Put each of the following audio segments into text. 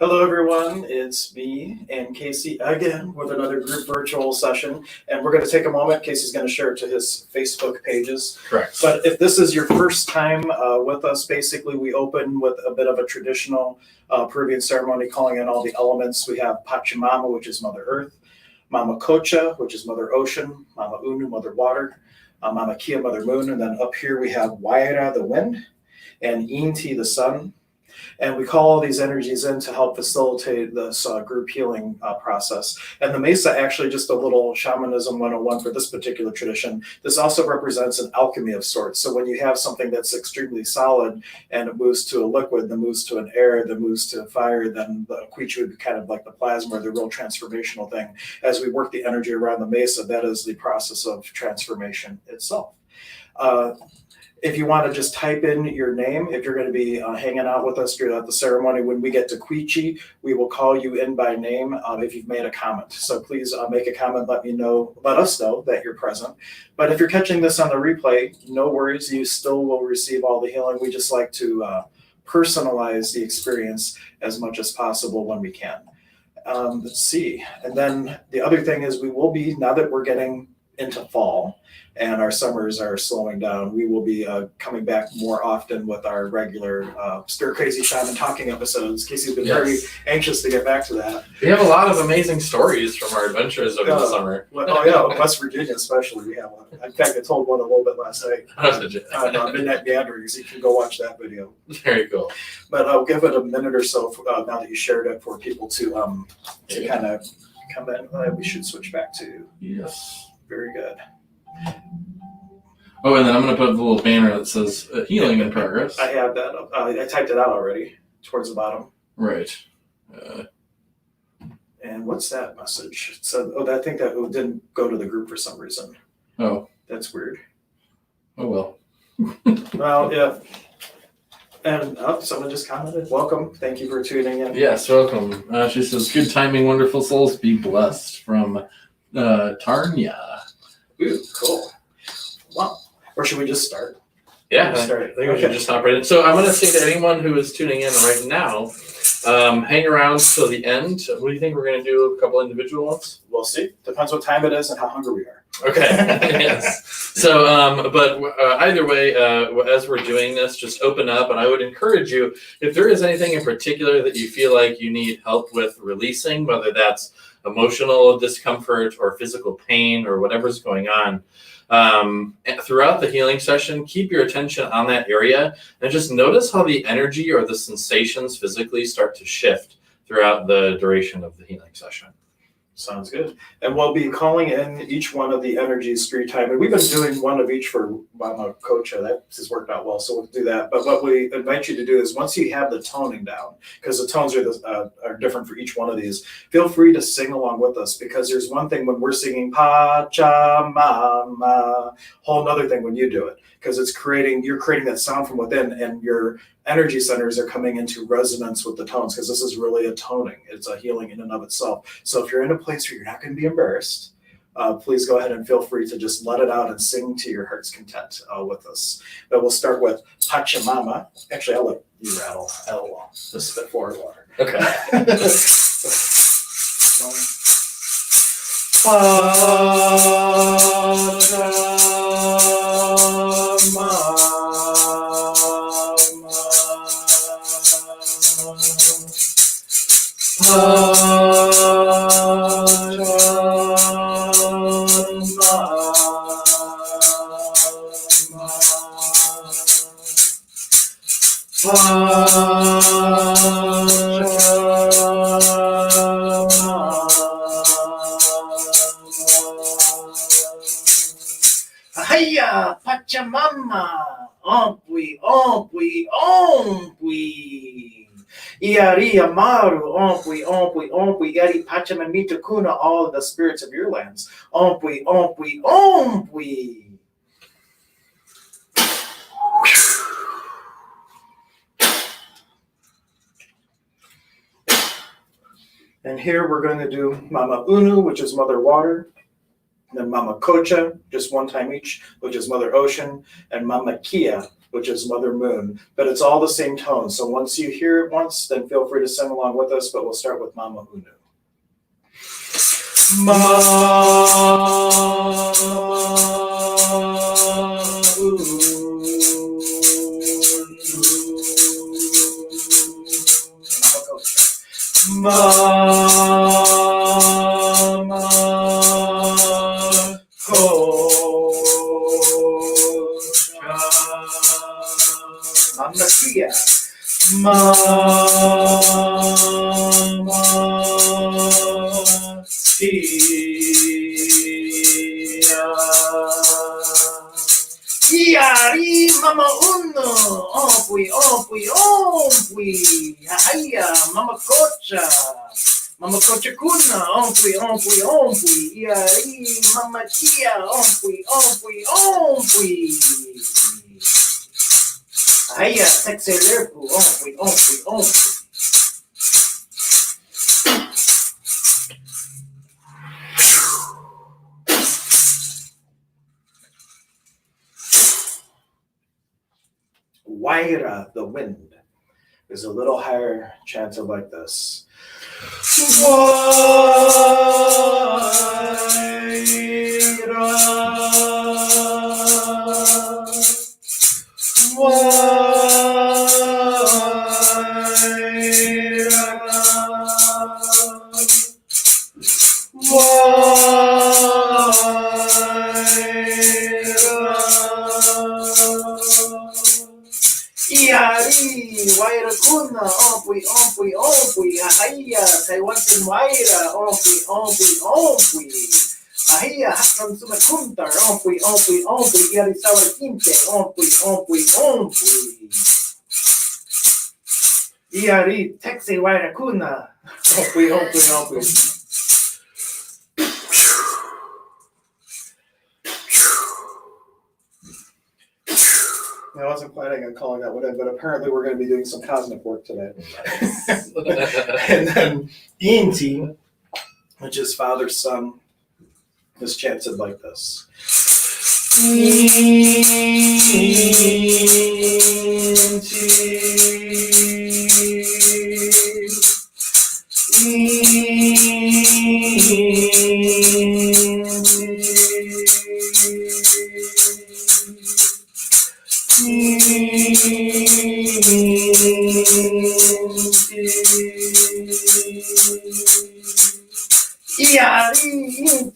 Hello, everyone. It's me and Casey again with another group virtual session. And we're going to take a moment. Casey's going to share it to his Facebook pages. Correct. But if this is your first time with us, basically we open with a bit of a traditional Peruvian ceremony calling in all the elements. We have Pachamama, which is Mother Earth, Mama Cocha, which is Mother Ocean, Mama Unu, Mother Water, Mama Kia, Mother Moon. And then up here we have Waira, the wind, and Inti, the sun. And we call all these energies in to help facilitate this group healing process. And the Mesa, actually, just a little shamanism 101 for this particular tradition. This also represents an alchemy of sorts. So when you have something that's extremely solid and it moves to a liquid, then moves to an air, then moves to fire, then the Quiche would be kind of like the plasma, or the real transformational thing. As we work the energy around the Mesa, that is the process of transformation itself. If you want to just type in your name, if you're going to be hanging out with us throughout the ceremony, when we get to Quiche, we will call you in by name if you've made a comment. So please make a comment, let us know that you're present. But if you're catching this on the replay, no worries, you still will receive all the healing. We just like to personalize the experience as much as possible when we can. Let's see. And then the other thing is we will be, now that we're getting into fall and our summers are slowing down, we will be coming back more often with our regular Stir Crazy Shaman talking episodes. Casey's been very anxious to get back to that. We have a lot of amazing stories from our adventures over the summer. Oh yeah, West Virginia especially, we have one. In fact, I told one a little bit last night on Midnight Meanderings. You can go watch that video. Very cool. But I'll give it a minute or so now that you shared it for people to kind of come in. We should switch back to. Yes. Very good. Oh, and then I'm going to put up the little banner that says healing in progress. I have that up. I typed it out already towards the bottom. Right. And what's that message? It said, I think that it didn't go to the group for some reason. Oh. That's weird. Oh, well. Well, yeah. And someone just commented, welcome. Thank you for tuning in. Yes, welcome. She says, good timing, wonderful souls, be blessed, from Tarnia. Ooh, cool. Wow. Or should we just start? Yeah, I think we should just hop right in. So I'm going to say to anyone who is tuning in right now, hang around till the end. What do you think we're going to do? A couple individual ones? We'll see. Depends what time it is and how hungry we are. Okay. Yes. So, but either way, as we're doing this, just open up. And I would encourage you, if there is anything in particular that you feel like you need help with releasing, whether that's emotional discomfort or physical pain or whatever's going on, throughout the healing session, keep your attention on that area and just notice how the energy or the sensations physically start to shift throughout the duration of the healing session. Sounds good. And we'll be calling in each one of the energies 3 times. And we've been doing one of each for Mama Cocha. That has worked out well, so we'll do that. But what we invite you to do is once you have the toning down, because the tones are different for each one of these, feel free to sing along with us, because there's one thing when we're singing Pachamama, whole another thing when you do it, because you're creating that sound from within, and your energy centers are coming into resonance with the tones, because this is really a toning. It's a healing in and of itself. So if you're in a place where you're not going to be embarrassed, please go ahead and feel free to just let it out and sing to your heart's content with us. But we'll start with Pachamama. Actually, I'll let you rattle. I'll just spit forward water. Okay. Hiya, Pachamama, ompui, ompui, ompui. Iaria maru, ompui, ompui, ompui, yari Pachamamita kuna, all the spirits of your lands. Ompui, ompui, ompui. And here we're going to do Mama Unu, which is Mother Water. Then Mama Kocha, just one time each, which is Mother Ocean, and Mama Kia, which is Mother Moon. But it's all the same tone. So once you hear it once, then feel free to sing along with us, but we'll start with Mama Unu. Mama Kia. Yari Mama Uno, ompui, ompui, ompui, ahaya, Mama Kocha Kuna, ompui, ompui, ompui, yari Mama Kia, ompui, ompui, ompui. Ahaya, Texelepu, ompui, ompui, ompui. Waira, the wind, is a little higher, chanted like this. Waira, Yari, Waira Kuna, ompui, ompui, ompui, ahaya, Taiwantin Waira, ompui, ompui, ompui. Ahaya, Hakram Sumakuntar, ompui, ompui, ompui, Yari Sawa Kinte, ompui, ompui, ompui. Yari, Texi Waira Kuna, ompui, ompui, ompui. I wasn't planning on calling that one in, but apparently we're going to be doing some cosmic work today. And then Inti, which is Father, Son, is chanted like this. Yari,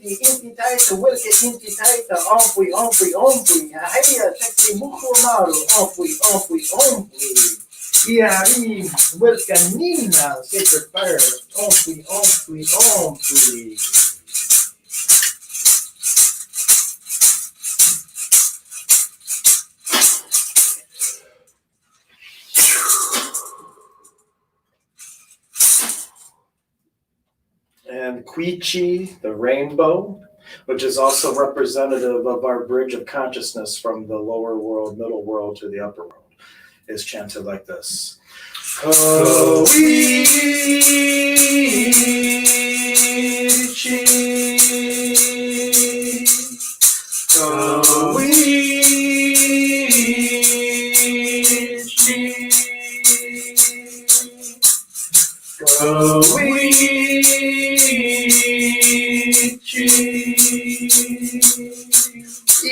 inti taita, wilke inti taita, ompui, ompui, ompui, ahaya, tekti muku maru, ompui, ompui, ompui. Yari, wilke nina, sacred fire, ompui, ompui, ompui. And Quichi, the rainbow, which is also representative of our bridge of consciousness from the lower world, middle world to the upper world, is chanted like this.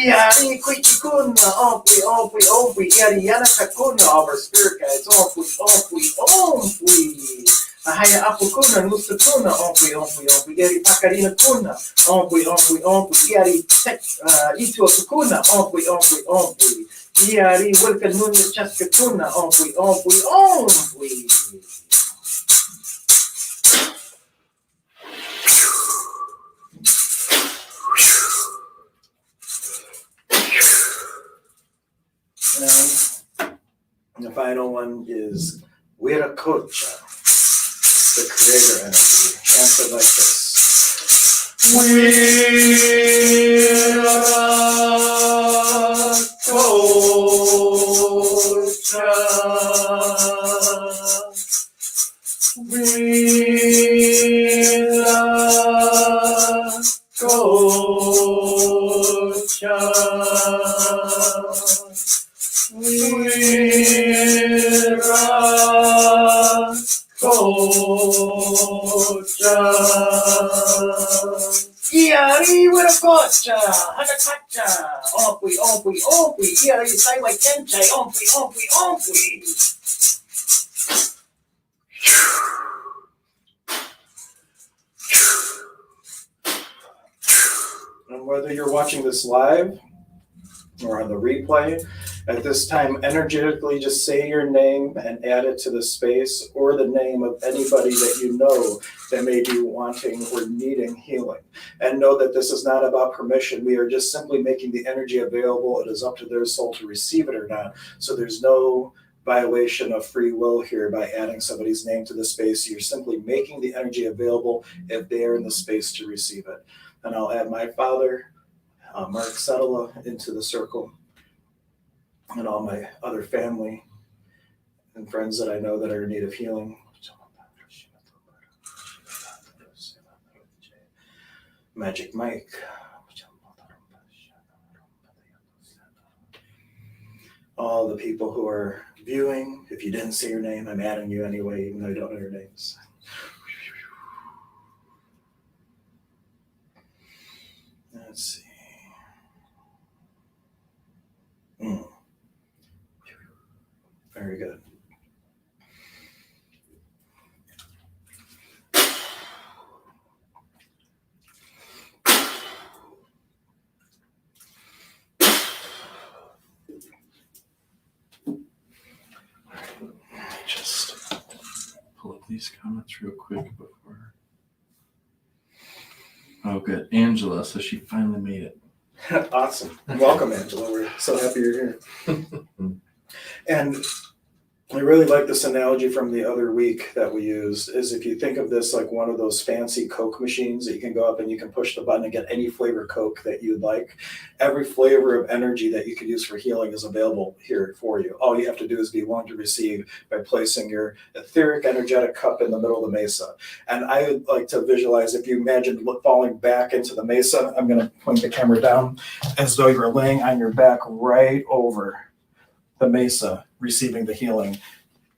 Yari Quichi Kuna, ompui, ompui, ompui, Yari Yanaka Kuna, of our spirit guides, ompui, ompui, ompui. Ahaya Apu Kuna, Nusa Kuna, ompui, ompui, ompui, Yari Pakarina Kuna, ompui, ompui, ompui, Yari Itua Kuna, ompui, ompui, ompui, Yari Wilka Nunya Chaska Kuna, ompui, ompui, ompui. And the final one is Wiracocha, the creator energy, chanted like this. Wiracocha, ompui, ompui. Ia i sai mai kentai, ompui, ompui, ompui. And whether you're watching this live or on the replay, at this time, energetically just say your name and add it to the space, or the name of anybody that you know that may be wanting or needing healing. And know that this is not about permission. We are just simply making the energy available. It is up to their soul to receive it or not. So there's no violation of free will here by adding somebody's name to the space. You're simply making the energy available if they are in the space to receive it. And I'll add my father, Mark Setela, into the circle, and all my other family and friends that I know that are in need of healing. Magic Mike. All the people who are viewing, if you didn't see your name, I'm adding you anyway, even though I don't know your names. Let's see. Very good. Just pull up these comments real quick before. Oh, good. Angela, so she finally made it. Awesome. Welcome, Angela. We're so happy you're here. And I really like this analogy from the other week that we used, is if you think of this like one of those fancy Coke machines that you can go up and you can push the button and get any flavor Coke that you'd like. Every flavor of energy that you could use for healing is available here for you. All you have to do is be willing to receive by placing your etheric energetic cup in the middle of the mesa. And I would like to visualize, if you imagine falling back into the mesa, I'm going to point the camera down as though you're laying on your back right over the mesa, receiving the healing.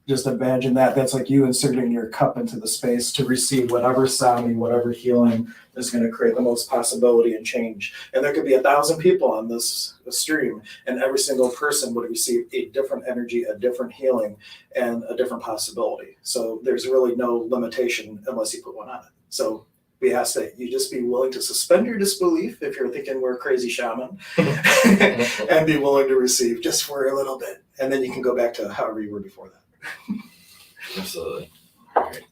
Just imagine that. That's like you inserting your cup into the space to receive whatever sounding, whatever healing is going to create the most possibility and change. And there could be 1,000 people on this stream, and every single person would receive a different energy, a different healing, and a different possibility. So there's really no limitation unless you put one on it. So we ask that you just be willing to suspend your disbelief if you're thinking we're a crazy shaman and be willing to receive just for a little bit. And then you can go back to however you were before that. Absolutely. All right. Okay,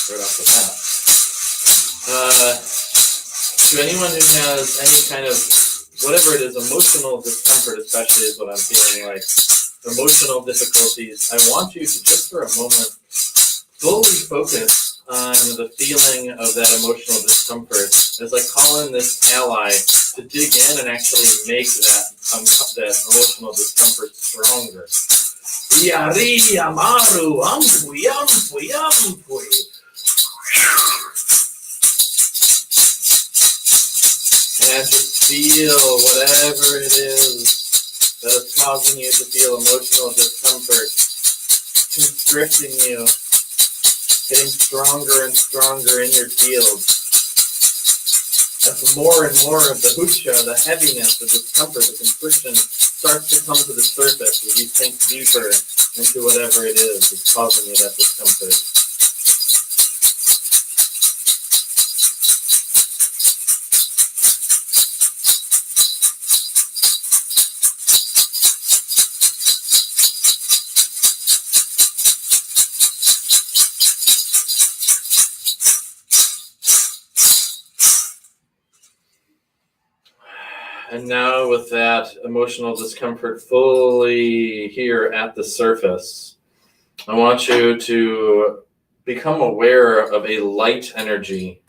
right off the bat. To anyone who has any kind of, whatever it is, emotional discomfort, especially is what I'm feeling like, emotional difficulties, I want you to just for a moment fully focus on the feeling of that emotional discomfort as I call in this ally to dig in and actually make that emotional discomfort stronger. Yari amaru ampui ampui ampui. And just feel whatever it is that is causing you to feel emotional discomfort, constricting you, getting stronger and stronger in your field. As more and more of the hucha, the heaviness, the discomfort, the constriction starts to come to the surface as you sink deeper into whatever it is that's causing you that discomfort. And now with that emotional discomfort fully here at the surface, I want you to become aware of a light energy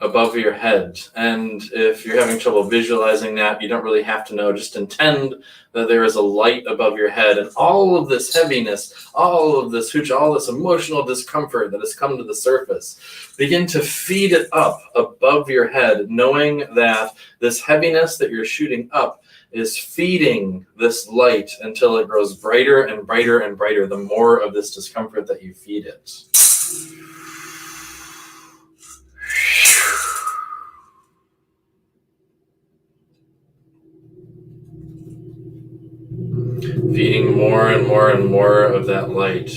above your head. And if you're having trouble visualizing that, you don't really have to know. Just intend that there is a light above your head, and all of this heaviness, all of this hucha, all this emotional discomfort that has come to the surface, begin to feed it up above your head, knowing that this heaviness that you're shooting up is feeding this light until it grows brighter and brighter and brighter, the more of this discomfort that you feed it. feeding more and more and more of that light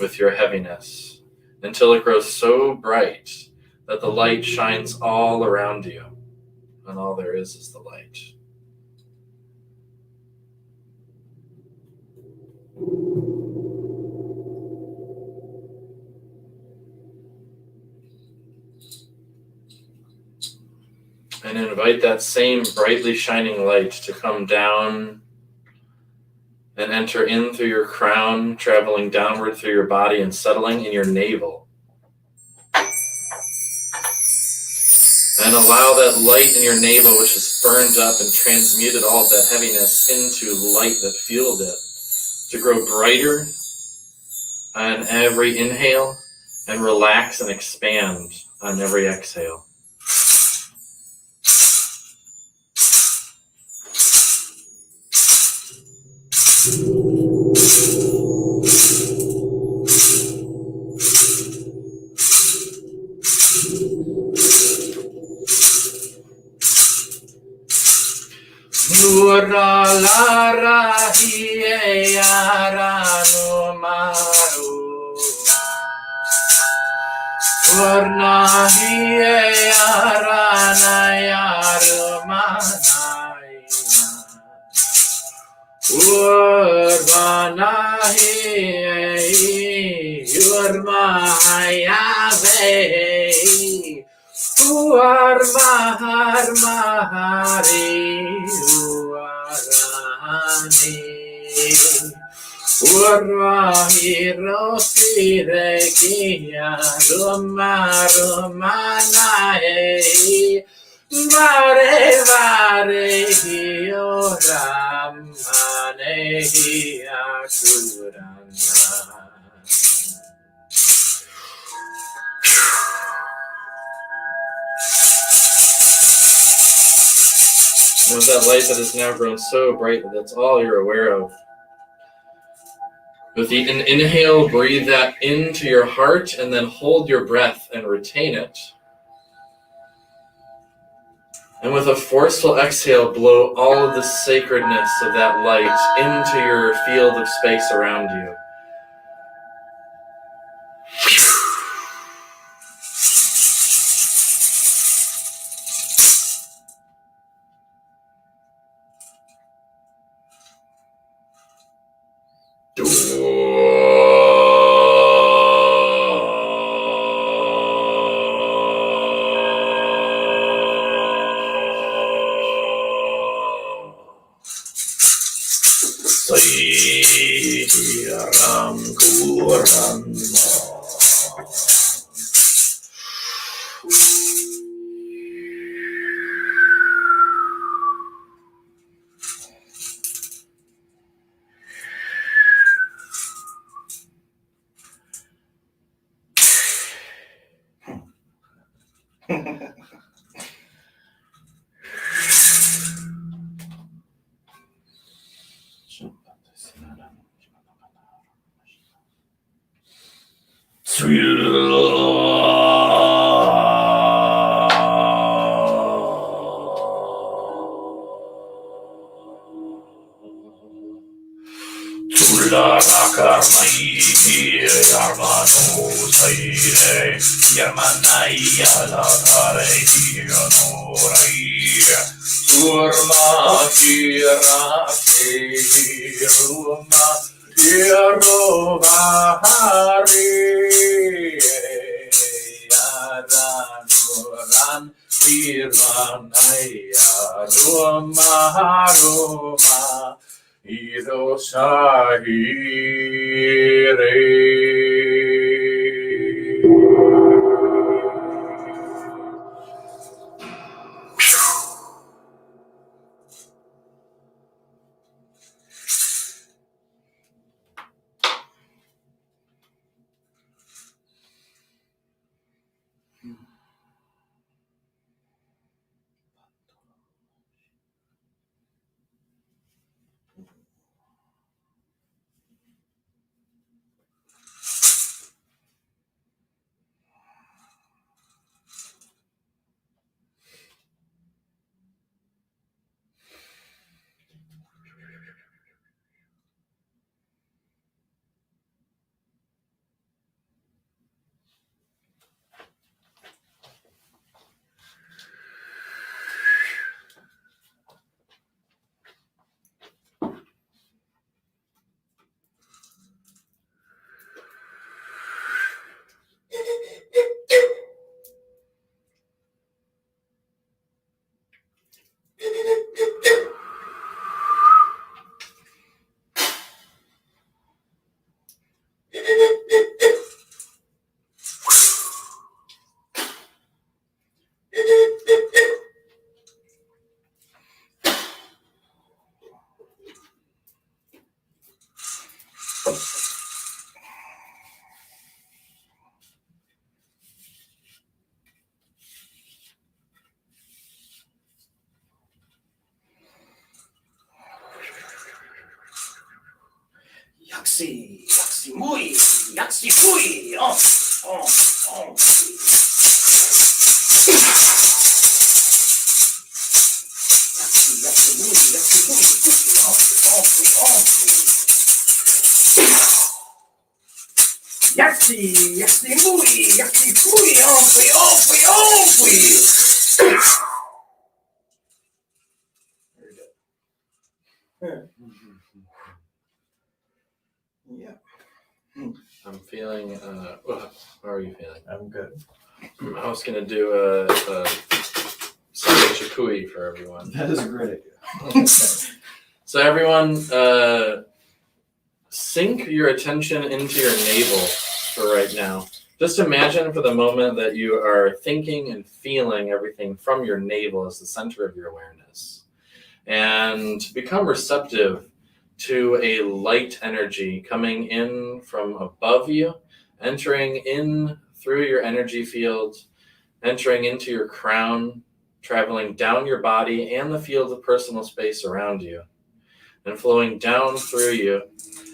with your heaviness until it grows so bright that the light shines all around you, and all there is the light. And invite that same brightly shining light to come down and enter in through your crown, traveling downward through your body and settling in your navel. And allow that light in your navel, which has burned up and transmuted all of that heaviness into light that fueled it, to grow brighter on every inhale and relax and expand on every exhale. Nura lara hiye yara no maru Varna hiye yara na yaru manaya Varna hiye yurmaya ve Har Mahari Warani Urvahiro Sirekia Ruma Rumanae Vare Vare Hio Ramane Hiakurana. And with that light that has now grown so bright that that's all you're aware of. With the inhale, breathe that into your heart and then hold your breath and retain it. And with a forceful exhale, blow all of the sacredness of that light into your field of space around you. Ram Kuram yaksi, muy, yaksi, fui, Yaksi, muy, yaksi, fui, Very good. Yeah, I'm feeling. How are you feeling? I'm good. I was gonna do a Sunday Chikui for everyone. That is a great idea. So everyone, sink your attention into your navel for right now. Just imagine for the moment that you are thinking and feeling everything from your navel as the center of your awareness. And become receptive to a light energy coming in from above you, entering in through your energy field, entering into your crown, traveling down your body and the field of personal space around you, and flowing down through you.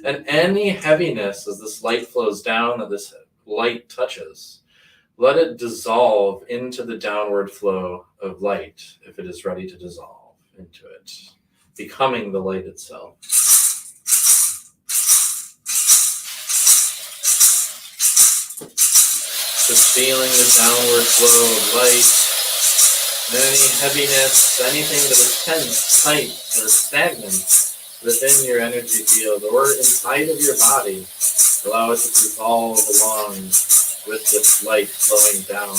And any heaviness as this light flows down, that this light touches, let it dissolve into the downward flow of light if it is ready to dissolve into it, becoming the light itself. Just feeling the downward flow of light. Any heaviness, anything that is tense, tight, or stagnant within your energy field or inside of your body, allow it to dissolve along with this light flowing down.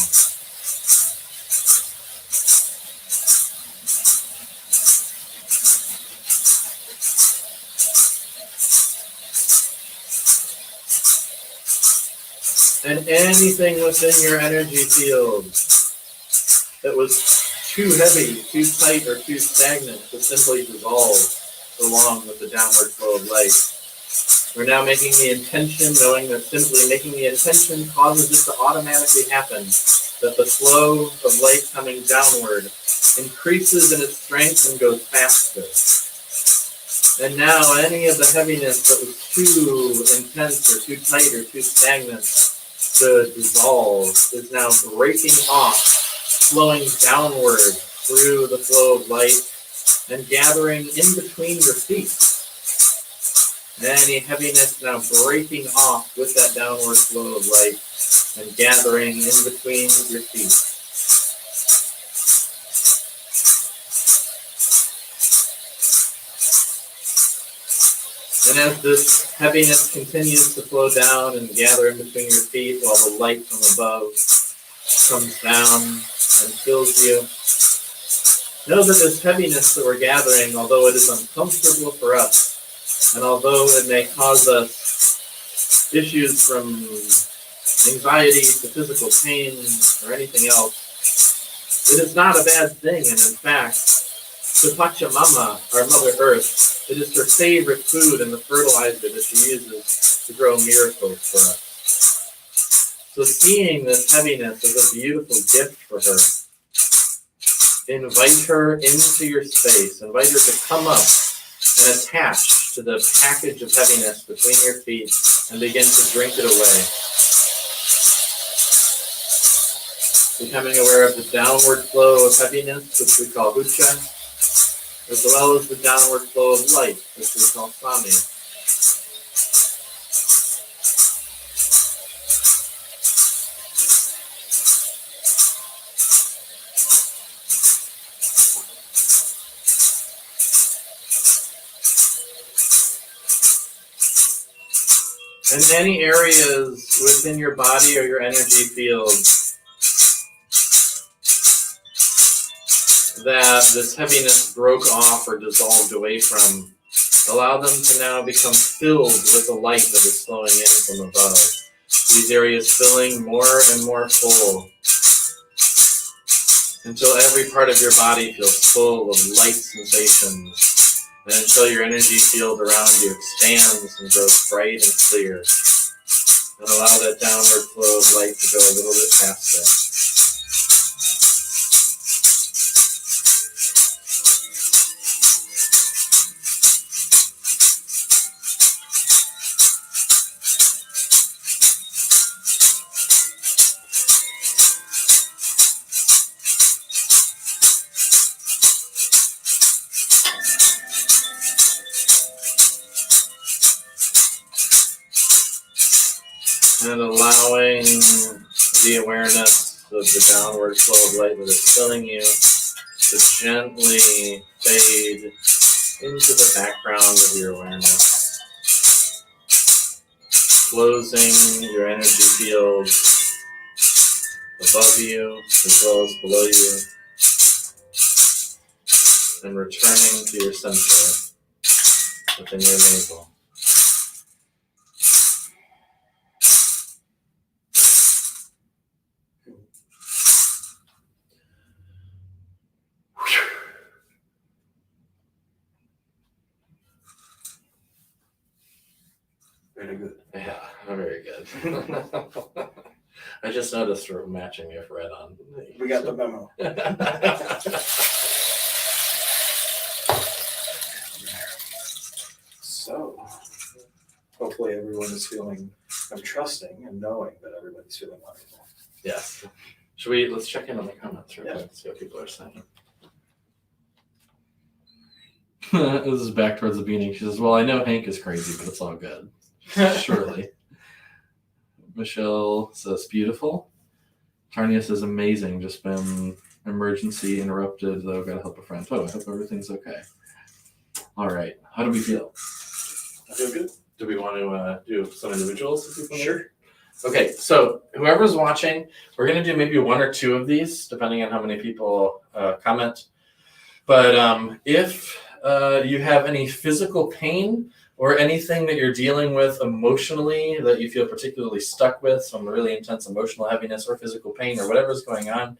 And anything within your energy field that was too heavy, too tight, or too stagnant to simply dissolve along with the downward flow of light. We're now making the intention, knowing that simply making the intention causes it to automatically happen, that the flow of light coming downward increases in its strength and goes faster. And now any of the heaviness that was too intense or too tight or too stagnant to dissolve is now breaking off, flowing downward through the flow of light and gathering in between your feet. Any heaviness now breaking off with that downward flow of light and gathering in between your feet. And as this heaviness continues to flow down and gather in between your feet while the light from above comes down and fills you, know that this heaviness that we're gathering, although it is uncomfortable for us, and although it may cause us issues from anxiety to physical pain or anything else, it is not a bad thing. And in fact, to Pachamama, our Mother Earth, it is her favorite food and the fertilizer that she uses to grow miracles for us. So seeing this heaviness as a beautiful gift for her, invite her into your space. Invite her to come up and attach to the package of heaviness between your feet and begin to drink it away. Becoming aware of the downward flow of heaviness, which we call Hucha, as well as the downward flow of light, which we call Sami. And any areas within your body or your energy field that this heaviness broke off or dissolved away from, allow them to now become filled with the light that is flowing in from above. These areas filling more and more full until every part of your body feels full of light sensations, and until your energy field around you expands and grows bright and clear. And allow that downward flow of light to go a little bit faster. And allowing the awareness of the downward flow of light that is filling you to gently fade into the background of your awareness, closing your energy fields above you as well as below you, and returning to your center within your navel. Very good. Yeah, very good. I just noticed we're matching your red on. We got the memo. So, hopefully everyone is feeling, I'm trusting and knowing that everybody's feeling wonderful. Yes. Let's check in on the comments real quick, see what people are saying. This is back towards the beginning. She says, well, I know Hank is crazy, but it's all good. Surely. Michelle says, beautiful. Tarnia says, amazing. Just been emergency interrupted, though. Gotta help a friend. Oh, I hope everything's okay. All right. How do we feel? I feel good. Do we want to do some individuals? If people Sure. Okay, so whoever's watching, we're going to do maybe one or two of these, depending on how many people comment. But if you have any physical pain or anything that you're dealing with emotionally that you feel particularly stuck with, some really intense emotional heaviness or physical pain or whatever's going on,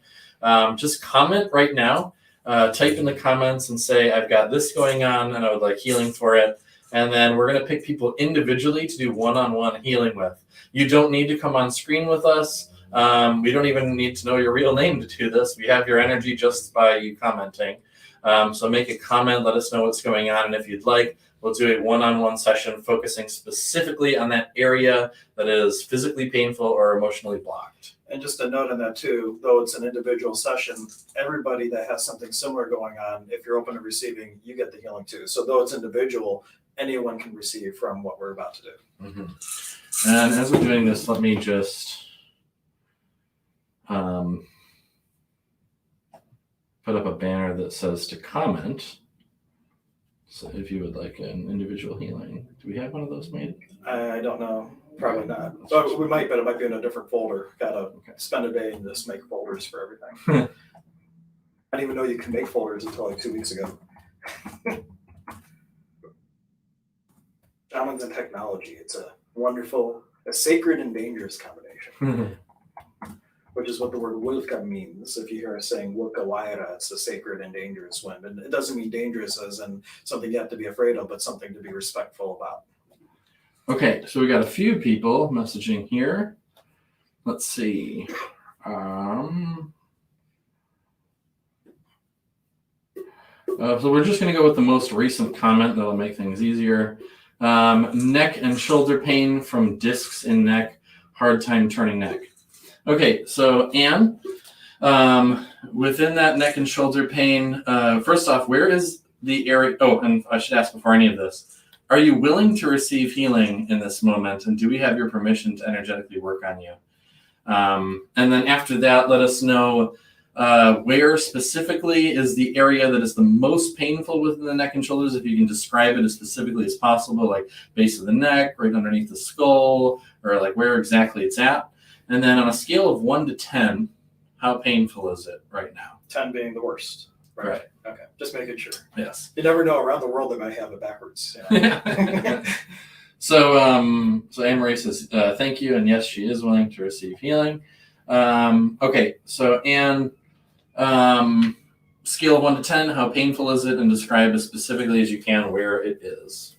just comment right now. Type in the comments and say, I've got this going on and I would like healing for it. And then we're going to pick people individually to do one-on-one healing with. You don't need to come on screen with us. We don't even need to know your real name to do this. We have your energy just by you commenting. So make a comment, let us know what's going on. And if you'd like, we'll do a one-on-one session focusing specifically on that area that is physically painful or emotionally blocked. And just a note on that too, though it's an individual session, everybody that has something similar going on, if you're open to receiving, you get the healing too. So though it's individual, anyone can receive from what we're about to do. Mm-hmm. And as we're doing this, let me just put up a banner that says to comment. So if you would like an individual healing. Do we have one of those made? I don't know. Probably not. But we might, but it might be in a different folder. Gotta spend a day and just make folders for everything. I didn't even know you could make folders until like 2 weeks ago. Shamans and technology. It's a wonderful, a sacred and dangerous combination. Which is what the word Wilka means. If you hear us saying Wilka Waira, it's a sacred and dangerous wind. And it doesn't mean dangerous as in something you have to be afraid of, but something to be respectful about. Okay, so we got a few people messaging here. Let's see. So we're just going to go with the most recent comment. That'll make things easier. Neck and shoulder pain from discs in neck, hard time turning neck. Okay, so Anne, within that neck and shoulder pain, first off, where is the area? Oh, and I should ask before any of this, are you willing to receive healing in this moment? And do we have your permission to energetically work on you? And then after that, let us know where specifically is the area that is the most painful within the neck and shoulders, if you can describe it as specifically as possible, like base of the neck, right underneath the skull, or like where exactly it's at. And then on a scale of 1 to 10, how painful is it right now? 10 being the worst. Right. Okay. Just making sure. Yes. You never know. Around the world, they might have it backwards. You know? So Anne-Marie says, thank you. And yes, she is willing to receive healing. Okay. So Anne, scale of 1 to 10, how painful is it? And describe as specifically as you can where it is.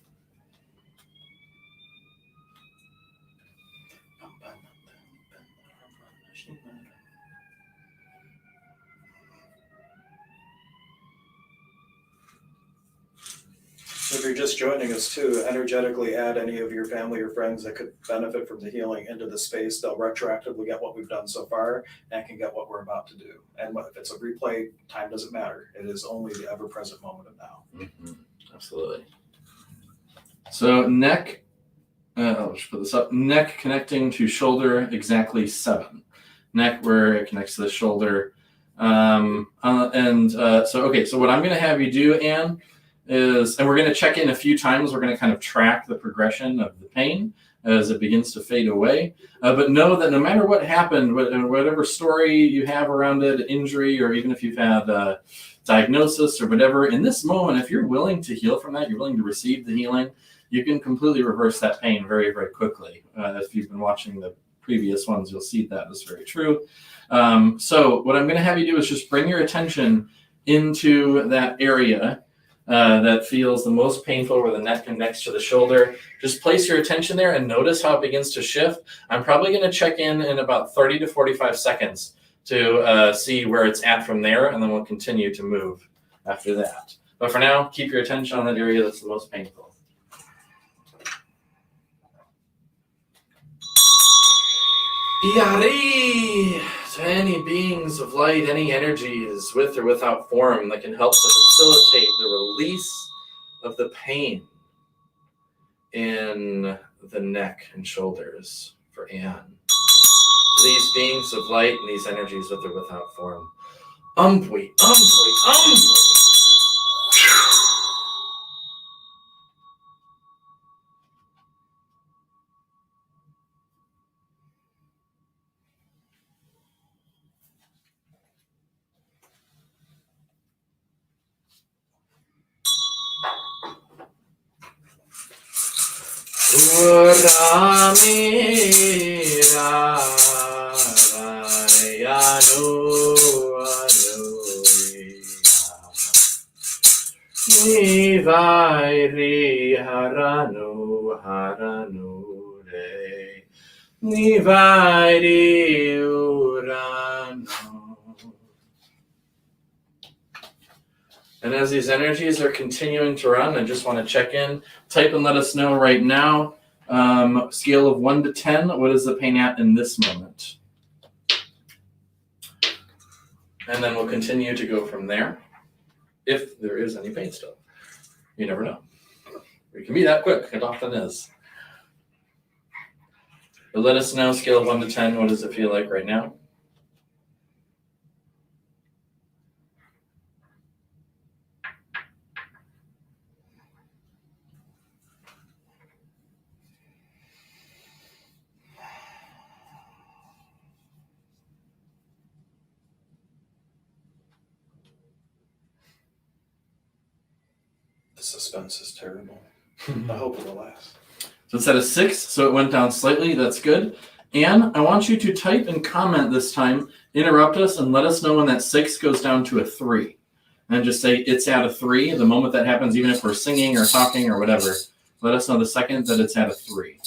If you're just joining us too, energetically add any of your family or friends that could benefit from the healing into the space. They'll retroactively get what we've done so far and can get what we're about to do. And if it's a replay, time doesn't matter. It is only the ever-present moment of now. Mm-hmm. Absolutely. So neck I'll just put this up. Neck connecting to shoulder, exactly 7. Neck where it connects to the shoulder. So what I'm going to have you do, Anne, is, and we're going to check in a few times. We're going to kind of track the progression of the pain as it begins to fade away. But know that no matter what happened, whatever story you have around it, injury, or even if you've had diagnosis or whatever, in this moment, if you're willing to heal from that, you're willing to receive the healing, you can completely reverse that pain very, very quickly. If you've been watching the previous ones, you'll see that is very true. So what I'm going to have you do is just bring your attention into that area that feels the most painful, where the neck connects to the shoulder. Just place your attention there and notice how it begins to shift. I'm probably going to check in about 30 to 45 seconds to see where it's at from there, and then we'll continue to move after that. But for now, keep your attention on that area that's the most painful. Yari! To any beings of light, any energies with or without form that can help to facilitate the release of the pain in the neck and shoulders for Anne. These beings of light and these energies with or without form. Umpui, umpui, umpui. Nivairi haranu haranu re Nivairi uranu. And as these energies are continuing to run, I just want to check in, type and let us know right now. Scale of 1 to 10, what is the pain at in this moment? And then we'll continue to go from there, if there is any pain still. You never know. It can be that quick. It often is. But let us know, scale of 1 to 10, what does it feel like right now? The suspense is terrible. I hope it'll last. So it's at a 6, so it went down slightly. That's good. Anne, I want you to type and comment this time, interrupt us, and let us know when that 6 goes down to a 3. And just say it's at a 3. The moment that happens, even if we're singing or talking or whatever, let us know the second that it's at a 3.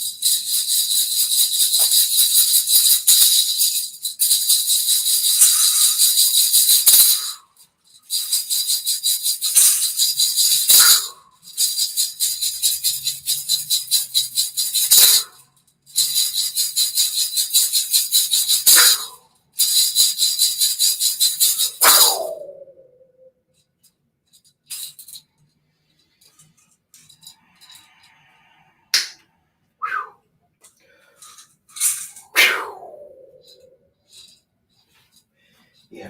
Yeah,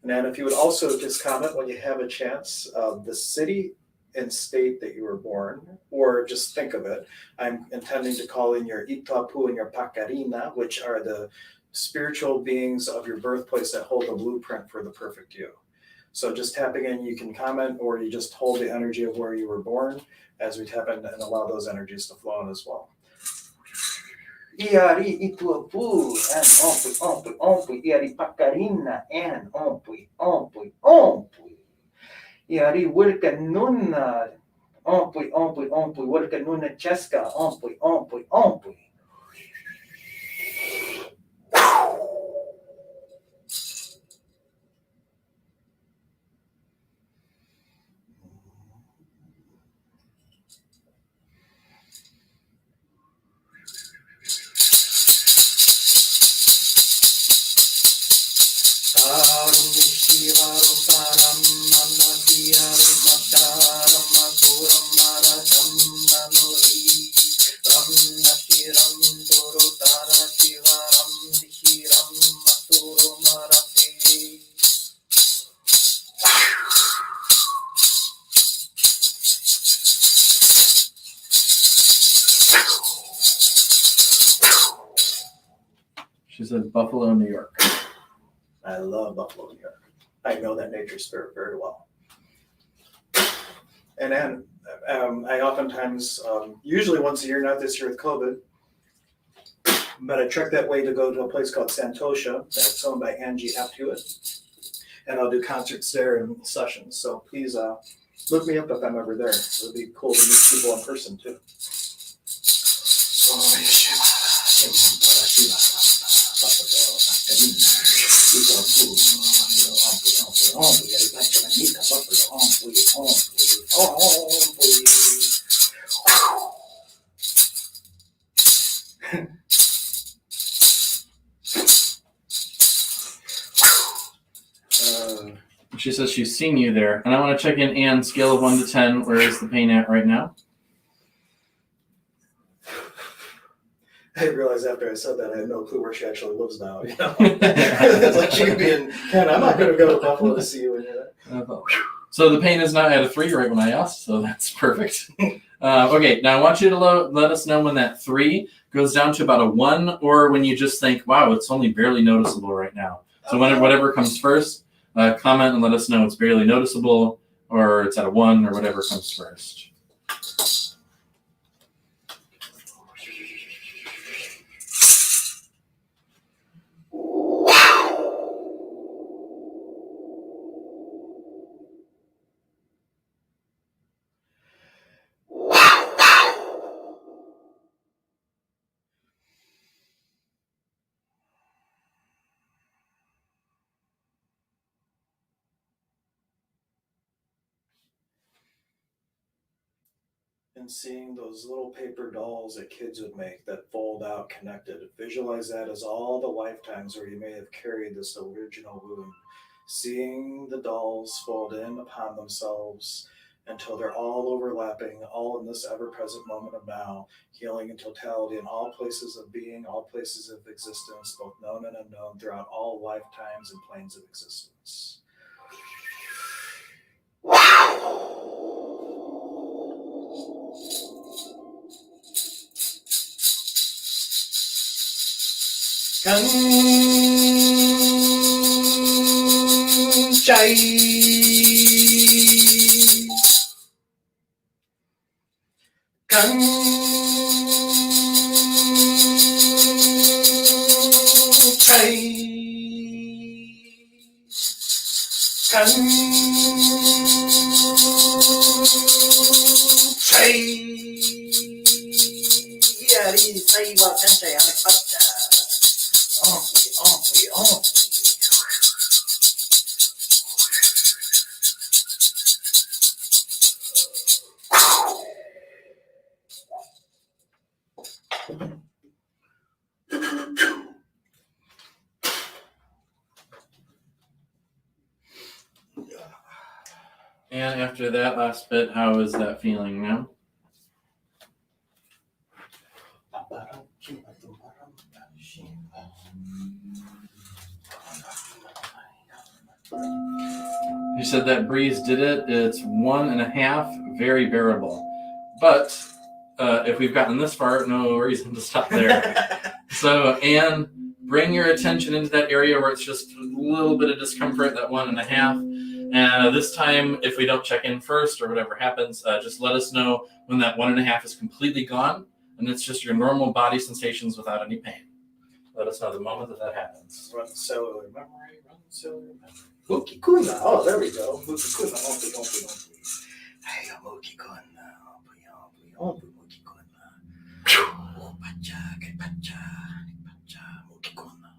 and then if you would also just comment when you have a chance, the city and state that you were born, or just think of it. I'm intending to call in your Itapu and your Pacarina, which are the spiritual beings of your birthplace that hold the blueprint for the perfect you. So just tapping in, you can comment, or you just hold the energy of where you were born as we tap in and allow those energies to flow in as well. Iari Ituapu and Ompui, Iari Pacarina and Ompui. Iari Wilkanuna, Ompui, Wilkanuna Cheska, Ompui. She said Buffalo, New York. I love Buffalo, New York. I know that nature spirit very well. And then I oftentimes, usually once a year, not this year with COVID, but I trek that way to go to a place called Santosha that's owned by Angie Apthewitt. And I'll do concerts there and sessions. So please look me up if I'm ever there. It would be cool to meet people in person too. She says she's seen you there. And I want to check in, Ann, scale of 1 to 10. Where is the pain at right now? I realized after I said that I had no clue where she actually lives now. You know? It's like she could be in Ken, I'm not going to go to Buffalo to see you in here. So the pain is not at a 3 right when I asked, so that's perfect. Okay, now I want you to let us know when that 3 goes down to about a 1, or when you just think, wow, it's only barely noticeable right now. So whatever comes first, comment and let us know it's barely noticeable, or it's at a 1, or whatever comes first. And seeing those little paper dolls that kids would make that fold out connected. Visualize that as all the lifetimes where you may have carried this original wound. Seeing the dolls fold in upon themselves until they're all overlapping, all in this ever-present moment of now, healing in totality in all places of being, all places of existence, both known and unknown, throughout all lifetimes and planes of existence. And after that last bit, how is that feeling now? You said that breeze did it. It's 1.5, very bearable. But if we've gotten this far, no reason to stop there. So, Anne, bring your attention into that area where it's just a little bit of discomfort, that 1.5. And this time, if we don't check in first or whatever happens, just let us know when that 1.5 is completely gone, and it's just your normal body sensations without any pain. Let us know the moment that happens. Run cellular memory, run cellular memory. Mukikuna. Oh, there we go. Mukikuna. Hey, Mukikuna. Mukikuna. Pacha, pacha, pacha, Mukikuna.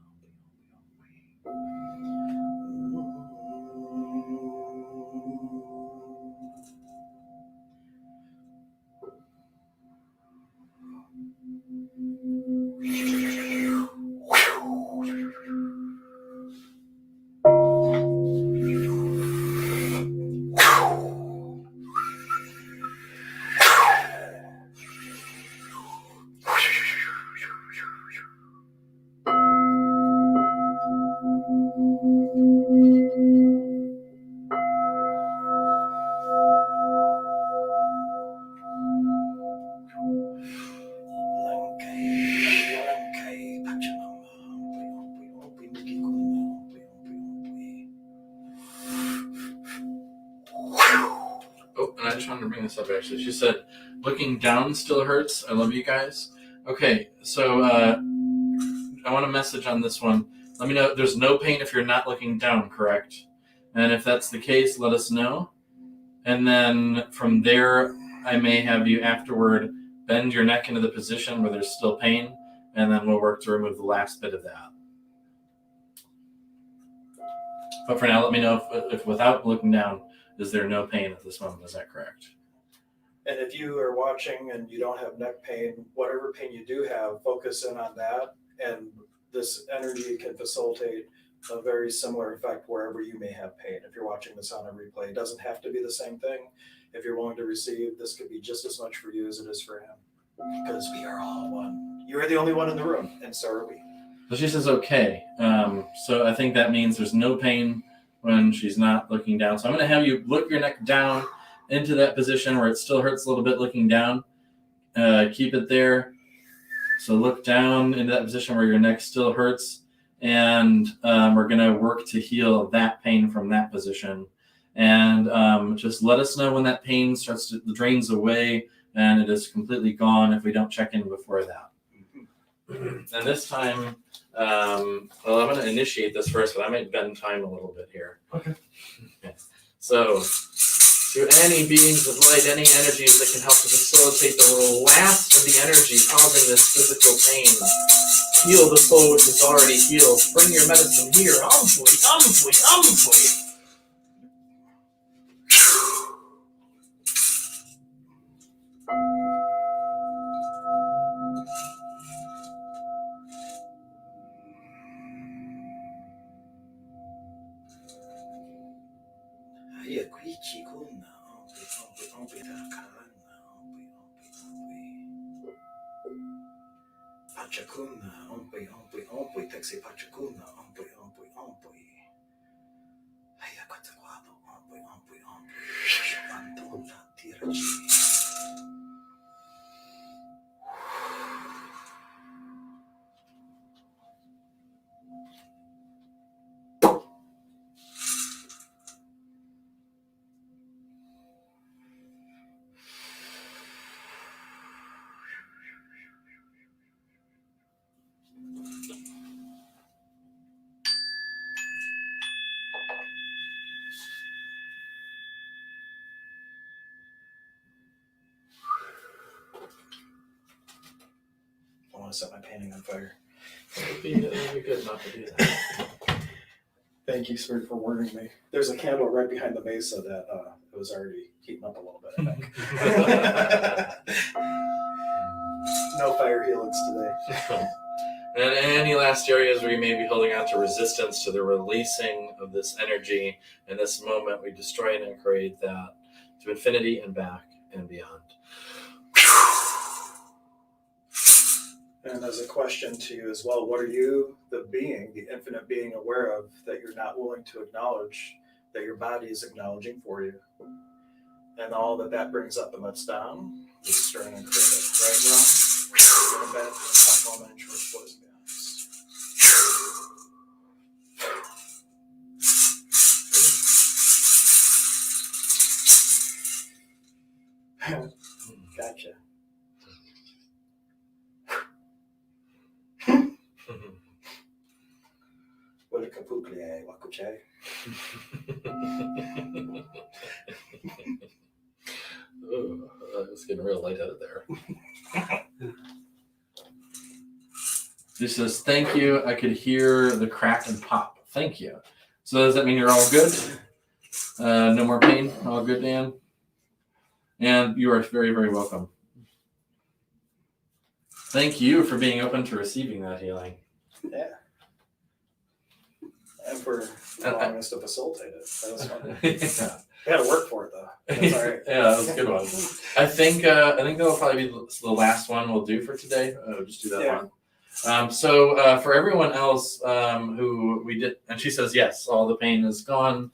just wanted to bring this up actually. She said, looking down still hurts. I love you guys. Okay, so I want a message on this one. Let me know. There's no pain if you're not looking down, correct? And if that's the case, let us know. And then from there, I may have you afterward bend your neck into the position where there's still pain, and then we'll work to remove the last bit of that. But for now, let me know if without looking down, is there no pain at this moment? Is that correct? And if you are watching and you don't have neck pain, whatever pain you do have, focus in on that. And this energy can facilitate a very similar effect wherever you may have pain. If you're watching this on a replay, it doesn't have to be the same thing. If you're willing to receive, this could be just as much for you as it is for him. Because we are all one. You are the only one in the room, and so are we. So she says, okay. So I think that means there's no pain when she's not looking down. So I'm going to have you look your neck down into that position where it still hurts a little bit looking down. Keep it there. So look down into that position where your neck still hurts. And we're going to work to heal that pain from that position. And just let us know when that pain starts to drains away and it is completely gone if we don't check in before that. And this time, well, I'm going to initiate this first, but I might bend time a little bit here. Okay. So, to any beings of light, any energies that can help to facilitate the last of the energy causing this physical pain, heal the soul which is already healed. Bring your medicine here. Pachacuna, ompi, ompi, ompi, texi pachacuna, ompi, ompi, ompi. Hayakataguado, ompi, ompi, ompi. Shapantona, tirachi. I want to set my painting on fire. It would be good not to do that. Thank you, sir, for warning me. There's a candle right behind the mesa that it was already heating up a little bit, I think. No fire healings today. And any last areas where you may be holding on to resistance to the releasing of this energy in this moment, we destroy and create that to infinity and back and beyond. And as a question to you as well, what are you, the being, the infinite being, aware of that you're not willing to acknowledge, that your body is acknowledging for you? And all that brings up and lets down, we destroy and create it. Right, Ron? Go to bed, top moment, and short closing the eyes. Gotcha. What a kapukli, wakuche. Ooh, it's getting real lightheaded there. She says, thank you. I could hear the crack and pop. Thank you. So does that mean you're all good? No more pain? All good, Dan? And you are very, very welcome. Thank you for being open to receiving that healing. Yeah. And for allowing us to facilitate it. That was fun. Yeah. We had to work for it though. That's all right. Yeah, that was a good one. I think that'll probably be the last one we'll do for today. Just do that one. So for everyone else who we did, and she says yes, all the pain is gone.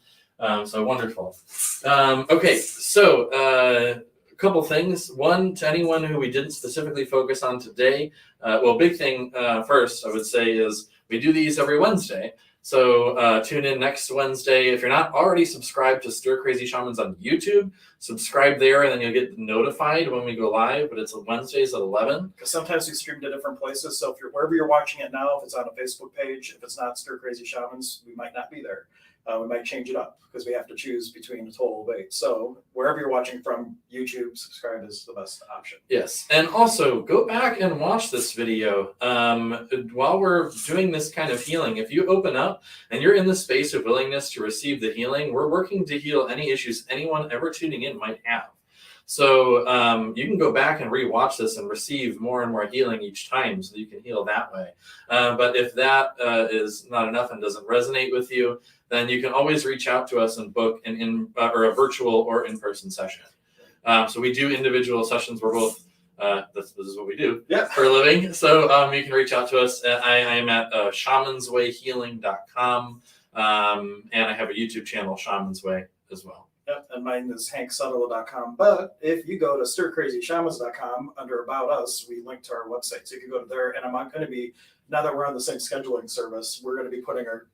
So wonderful. Okay, so a couple things. One, to anyone who we didn't specifically focus on today. Well, big thing first, I would say, is we do these every Wednesday. So tune in next Wednesday. If you're not already subscribed to Stir Crazy Shamans on YouTube, subscribe there, and then you'll get notified when we go live. But it's Wednesdays at 11. Because sometimes we stream to different places. So if you're wherever you're watching it now, if it's on a Facebook page, if it's not Stir Crazy Shamans, we might not be there. We might change it up because we have to choose between a total of 8. So wherever you're watching from, YouTube, subscribe is the best option. Yes, and also go back and watch this video while we're doing this kind of healing. If you open up and you're in the space of willingness to receive the healing, we're working to heal any issues anyone ever tuning in might have. So you can go back and rewatch this and receive more and more healing each time so that you can heal that way. But if that is not enough and doesn't resonate with you, then you can always reach out to us and book or a virtual or in-person session. So we do individual sessions. We're both, this is what we do for a living. So you can reach out to us. I am at shamanswayhealing.com. And I have a YouTube channel, Shaman's Way, as well. Yep, and mine is hanksutherland.com. But if you go to stircrazyshamans.com under About Us, we link to our website. So you can go to there. And I'm going to be, now that we're on the same scheduling service, we're going to be putting our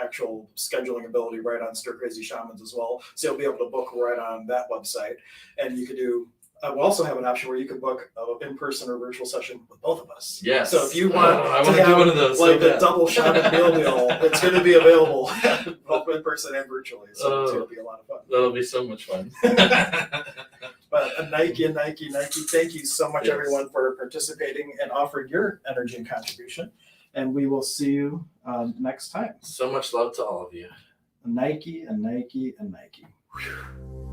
actual scheduling ability right on Stir Crazy Shamans as well. So you'll be able to book right on that website. And you could do, we'll also have an option where you could book an in-person or virtual session with both of us. Yes. So if you want I to want to have do one of those. like so a double shaman meal, it's going to be available both in person and virtually. So it's going to be a lot of fun. That'll be so much fun. But Nike, thank you so much, Yes. everyone, for participating and offering your energy and contribution. And we will see you next time. So much love to all of you. Nike and Nike and Nike. Whew.